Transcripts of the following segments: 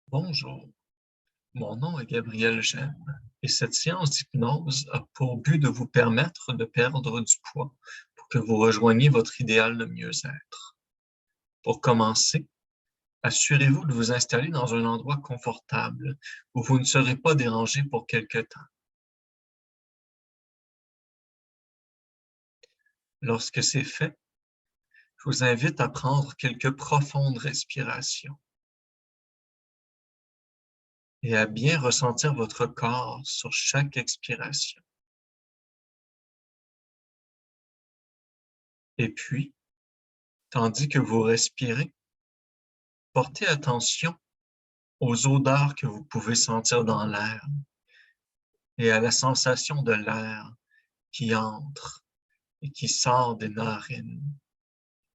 Bonjour, mon nom est Gabriel Gem et cette séance d'hypnose a pour but de vous permettre de perdre du poids pour que vous rejoigniez votre idéal de mieux-être. Pour commencer, assurez-vous de vous installer dans un endroit confortable où vous ne serez pas dérangé pour quelque temps. Lorsque c'est fait, je vous invite à prendre quelques profondes respirations et à bien ressentir votre corps sur chaque expiration. Et puis, tandis que vous respirez, portez attention aux odeurs que vous pouvez sentir dans l'air et à la sensation de l'air qui entre et qui sort des narines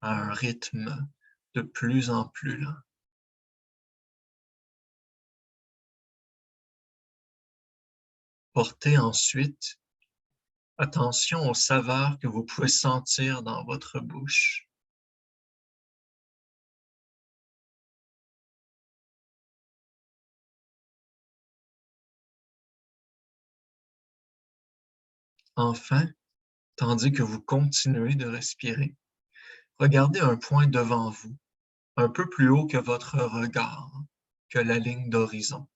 à un rythme de plus en plus lent. Portez ensuite attention aux saveurs que vous pouvez sentir dans votre bouche. Enfin, tandis que vous continuez de respirer, regardez un point devant vous, un peu plus haut que votre regard, que la ligne d'horizon.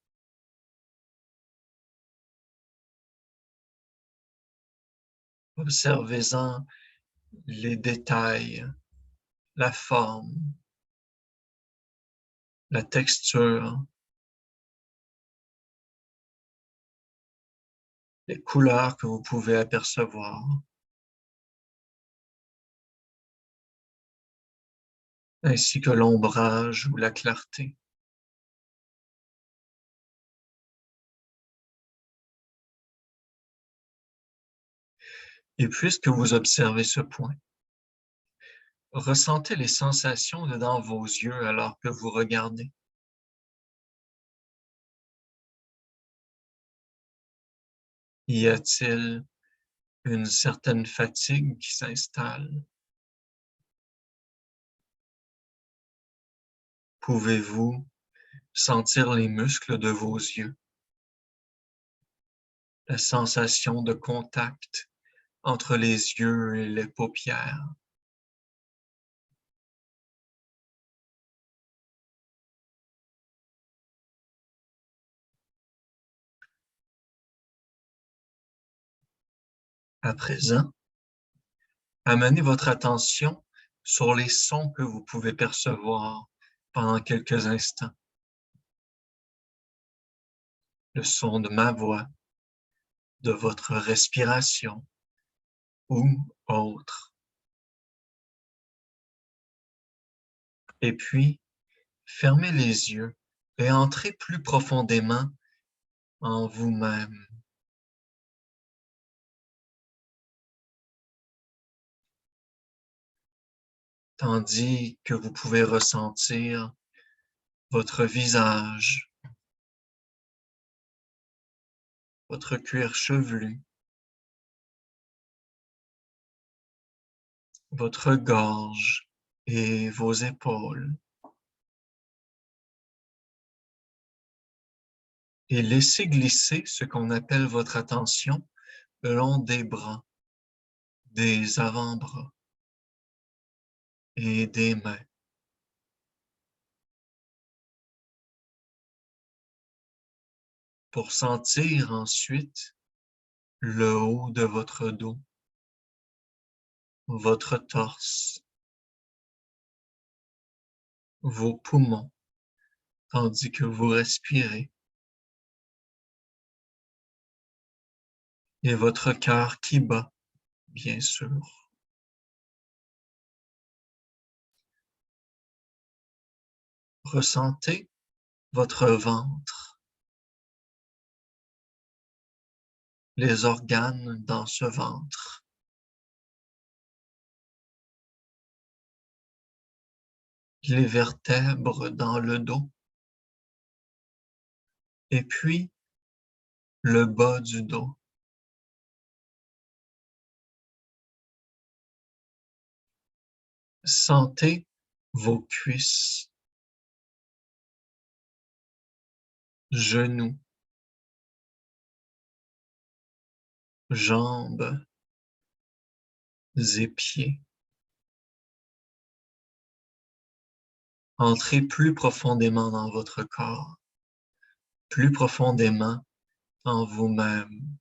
Observez-en les détails, la forme, la texture, les couleurs que vous pouvez apercevoir, ainsi que l'ombrage ou la clarté. Et puisque vous observez ce point, ressentez les sensations dans vos yeux alors que vous regardez. Y a-t-il une certaine fatigue qui s'installe? Pouvez-vous sentir les muscles de vos yeux, la sensation de contact entre les yeux et les paupières? À présent, amenez votre attention sur les sons que vous pouvez percevoir pendant quelques instants. Le son de ma voix, de votre respiration ou autre. Et puis, fermez les yeux et entrez plus profondément en vous-même, tandis que vous pouvez ressentir votre visage, votre cuir chevelu, votre gorge et vos épaules. Et laissez glisser ce qu'on appelle votre attention le long des bras, des avant-bras et des mains, pour sentir ensuite le haut de votre dos, votre torse, vos poumons, tandis que vous respirez, et votre cœur qui bat, bien sûr. Ressentez votre ventre, les organes dans ce ventre, les vertèbres dans le dos, et puis le bas du dos. Sentez vos cuisses, genoux, jambes et pieds. Entrez plus profondément dans votre corps, plus profondément en vous-même.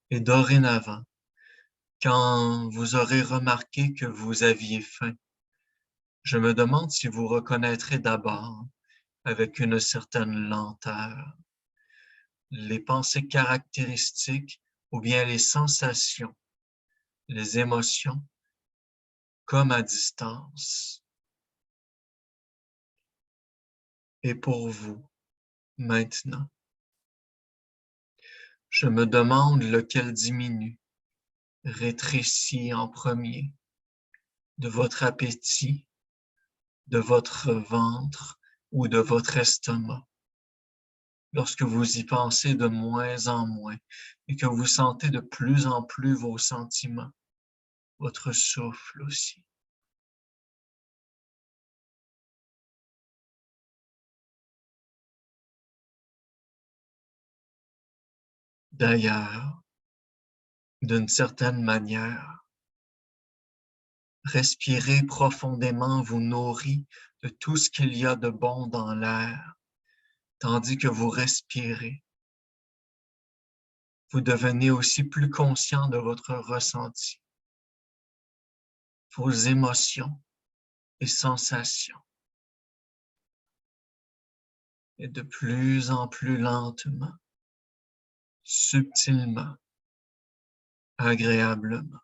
Et dorénavant, quand vous aurez remarqué que vous aviez faim, je me demande si vous reconnaîtrez d'abord, avec une certaine lenteur, les pensées caractéristiques ou bien les sensations, les émotions, comme à distance. Et pour vous, maintenant, je me demande lequel diminue, rétrécit en premier, de votre appétit, de votre ventre ou de votre estomac. Lorsque vous y pensez de moins en moins et que vous sentez de plus en plus vos sentiments, votre souffle aussi. D'ailleurs, d'une certaine manière, respirer profondément vous nourrit de tout ce qu'il y a de bon dans l'air, tandis que vous respirez. Vous devenez aussi plus conscient de votre ressenti, vos émotions et sensations. Et de plus en plus lentement, subtilement, agréablement.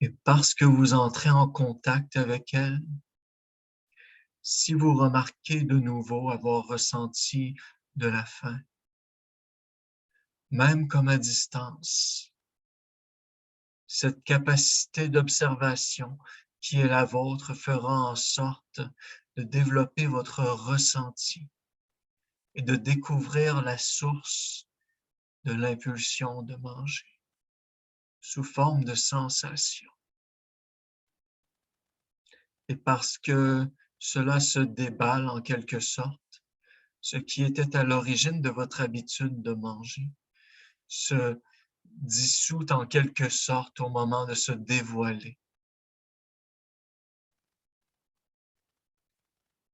Et parce que vous entrez en contact avec elle, si vous remarquez de nouveau avoir ressenti de la faim, même comme à distance, cette capacité d'observation qui est la vôtre fera en sorte de développer votre ressenti et de découvrir la source de l'impulsion de manger sous forme de sensation. Et parce que cela se déballe en quelque sorte, ce qui était à l'origine de votre habitude de manger se dissout en quelque sorte au moment de se dévoiler.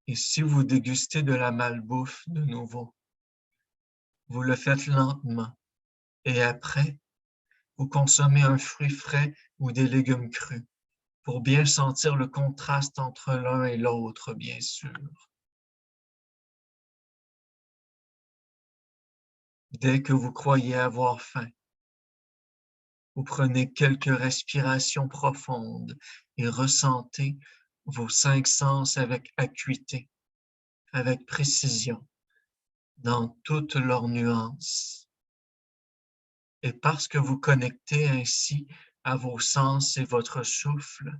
Et si vous dégustez de la malbouffe de nouveau, vous le faites lentement et après, vous consommez un fruit frais ou des légumes crus pour bien sentir le contraste entre l'un et l'autre, bien sûr. Dès que vous croyez avoir faim, vous prenez quelques respirations profondes et ressentez vos 5 sens avec acuité, avec précision, dans toutes leurs nuances. Et parce que vous connectez ainsi à vos sens et votre souffle,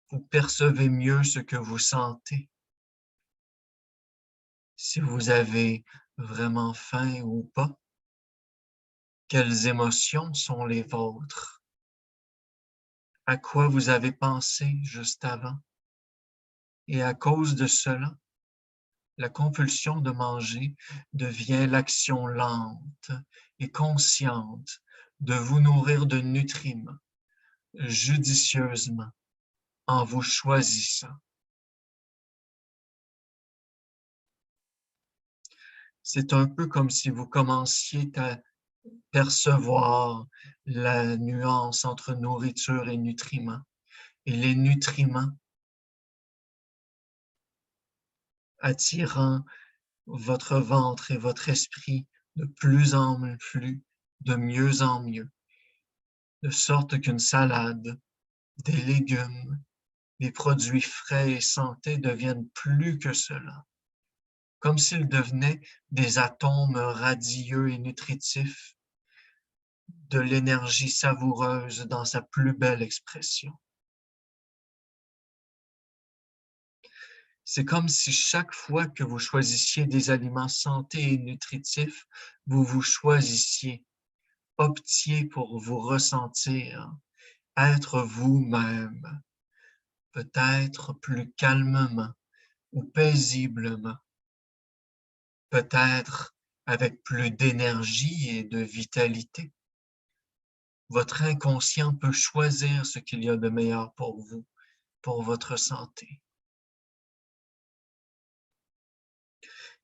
vous percevez mieux ce que vous sentez. Si vous avez vraiment faim ou pas, quelles émotions sont les vôtres? À quoi vous avez pensé juste avant? Et à cause de cela, la compulsion de manger devient l'action lente et consciente de vous nourrir de nutriments judicieusement en vous choisissant. C'est un peu comme si vous commenciez à percevoir la nuance entre nourriture et nutriments. Et les nutriments attirant votre ventre et votre esprit de plus en plus, de mieux en mieux, de sorte qu'une salade, des légumes, des produits frais et santé deviennent plus que cela, comme s'ils devenaient des atomes radieux et nutritifs, de l'énergie savoureuse dans sa plus belle expression. C'est comme si chaque fois que vous choisissiez des aliments santé et nutritifs, vous vous choisissiez optiez pour vous ressentir, être vous-même, peut-être plus calmement ou paisiblement, peut-être avec plus d'énergie et de vitalité. Votre inconscient peut choisir ce qu'il y a de meilleur pour vous, pour votre santé.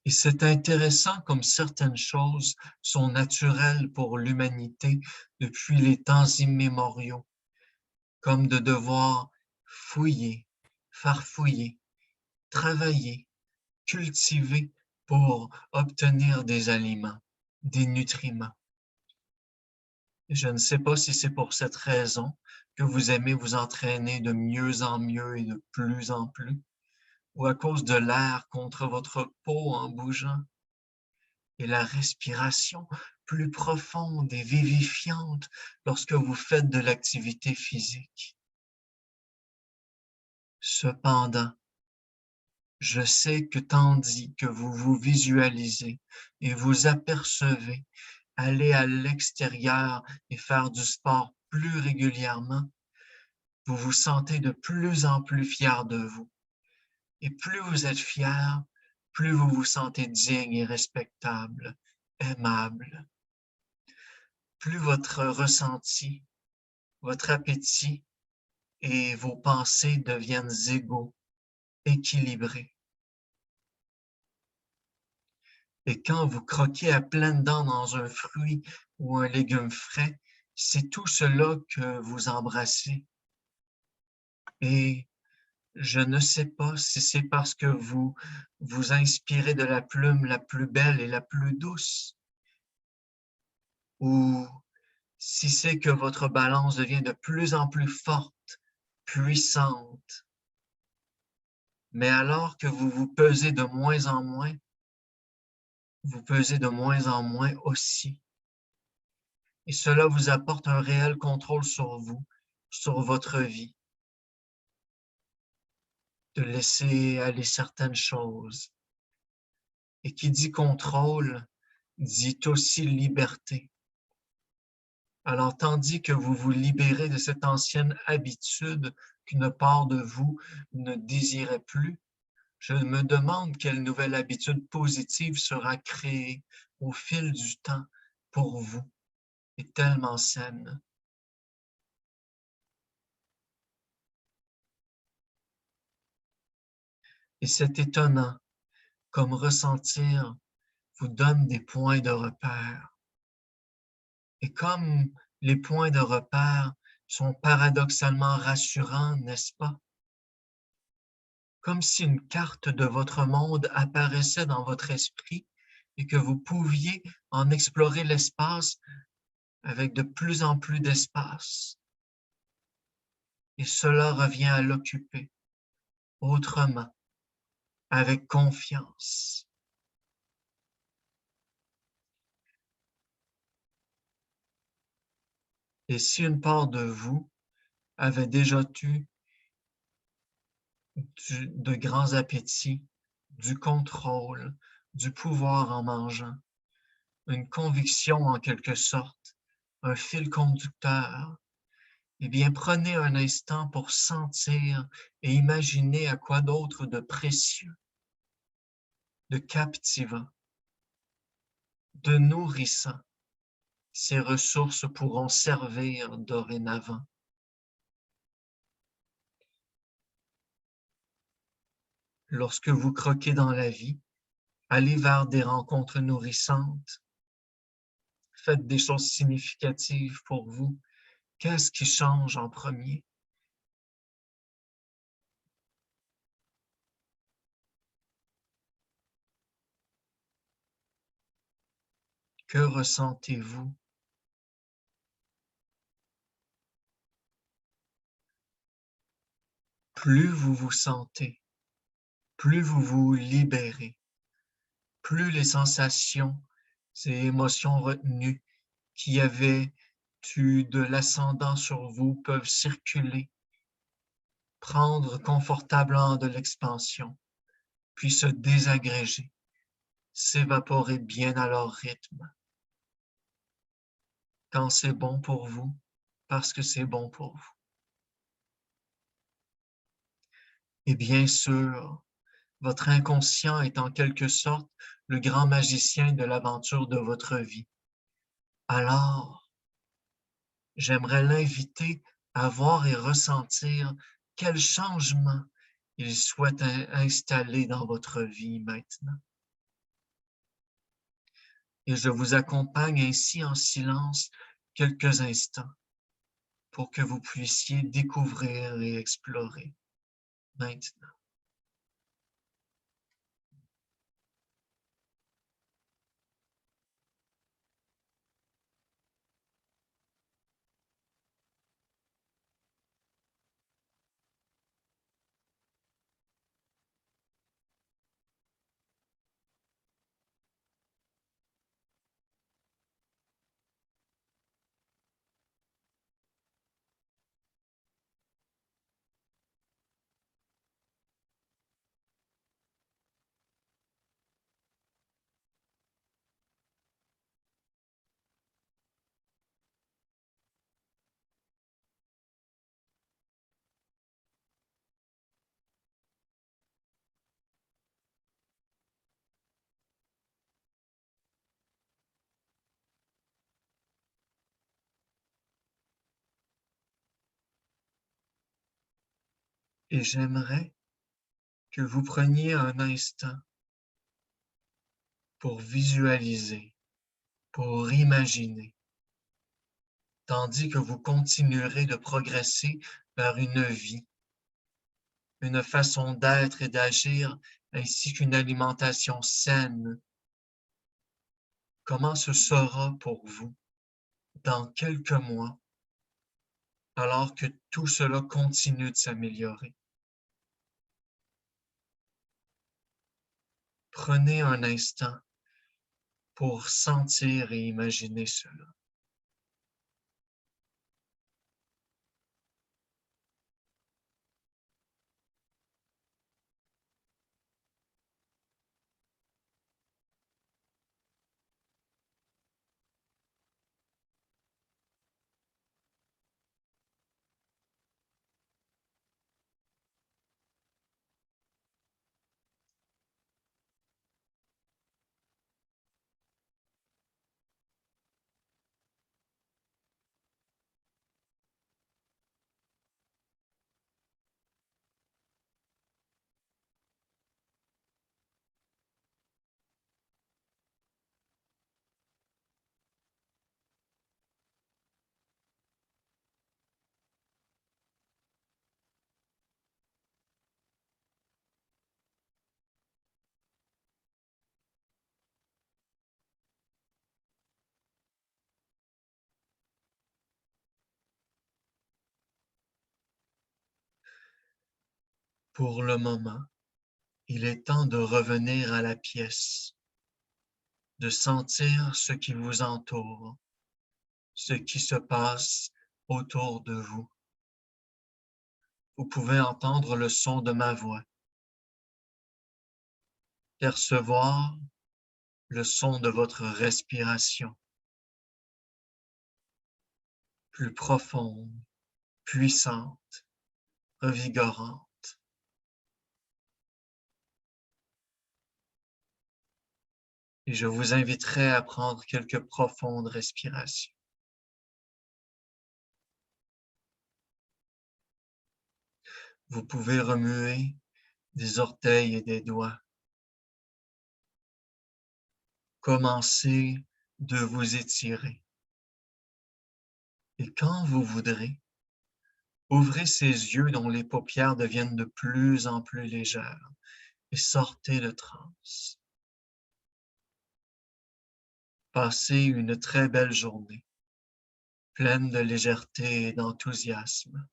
Et c'est intéressant comme certaines choses sont naturelles pour l'humanité depuis les temps immémoriaux, comme de devoir fouiller, farfouiller, travailler, cultiver pour obtenir des aliments, des nutriments. Je ne sais pas si c'est pour cette raison que vous aimez vous entraîner de mieux en mieux et de plus en plus, ou à cause de l'air contre votre peau en bougeant, et la respiration plus profonde et vivifiante lorsque vous faites de l'activité physique. Cependant, je sais que tandis que vous vous visualisez et vous apercevez aller à l'extérieur et faire du sport plus régulièrement, vous vous sentez de plus en plus fier de vous. Et plus vous êtes fier, plus vous vous sentez digne et respectable, aimable. Plus votre ressenti, votre appétit et vos pensées deviennent égaux, équilibrés. Et quand vous croquez à pleines dents dans un fruit ou un légume frais, c'est tout cela que vous embrassez. Et je ne sais pas si c'est parce que vous vous inspirez de la plume la plus belle et la plus douce, ou si c'est que votre balance devient de plus en plus forte, puissante. Mais alors que vous vous pesez de moins en moins, vous pesez de moins en moins aussi. Et cela vous apporte un réel contrôle sur vous, sur votre vie, de laisser aller certaines choses. Et qui dit contrôle, dit aussi liberté. Alors, tandis que vous vous libérez de cette ancienne habitude qu'une part de vous ne désirait plus, je me demande quelle nouvelle habitude positive sera créée au fil du temps pour vous et tellement saine. Et c'est étonnant comme ressentir vous donne des points de repère. Et comme les points de repère sont paradoxalement rassurants, n'est-ce pas? Comme si une carte de votre monde apparaissait dans votre esprit et que vous pouviez en explorer l'espace avec de plus en plus d'espace. Et cela revient à l'occuper autrement, avec confiance. Et si une part de vous avait déjà eu de grands appétits, du contrôle, du pouvoir en mangeant, une conviction en quelque sorte, un fil conducteur, eh bien, prenez un instant pour sentir et imaginer à quoi d'autre de précieux, de captivant, de nourrissant ces ressources pourront servir dorénavant. Lorsque vous croquez dans la vie, allez vers des rencontres nourrissantes, faites des choses significatives pour vous. Qu'est-ce qui change en premier? Que ressentez-vous? Plus vous vous sentez, plus vous vous libérez, plus les sensations et émotions retenues qui avaient eu de l'ascendant sur vous peuvent circuler, prendre confortablement de l'expansion, puis se désagréger, s'évaporer bien à leur rythme. quand c'est bon pour vous, parce que c'est bon pour vous. Et bien sûr, votre inconscient est en quelque sorte le grand magicien de l'aventure de votre vie. Alors, j'aimerais l'inviter à voir et ressentir quel changement il souhaite installer dans votre vie maintenant. Et je vous accompagne ainsi en silence quelques instants pour que vous puissiez découvrir et explorer maintenant. Et j'aimerais que vous preniez un instant pour visualiser, pour imaginer, tandis que vous continuerez de progresser vers une vie, une façon d'être et d'agir, ainsi qu'une alimentation saine. Comment ce sera pour vous dans quelques mois, alors que tout cela continue de s'améliorer? Prenez un instant pour sentir et imaginer cela. Pour le moment, il est temps de revenir à la pièce, de sentir ce qui vous entoure, ce qui se passe autour de vous. Vous pouvez entendre le son de ma voix, percevoir le son de votre respiration, plus profonde, puissante, revigorante. Et je vous inviterai à prendre quelques profondes respirations. Vous pouvez remuer des orteils et des doigts. Commencez de vous étirer. Et quand vous voudrez, ouvrez ces yeux dont les paupières deviennent de plus en plus légères et sortez de transe. Passez une très belle journée, pleine de légèreté et d'enthousiasme.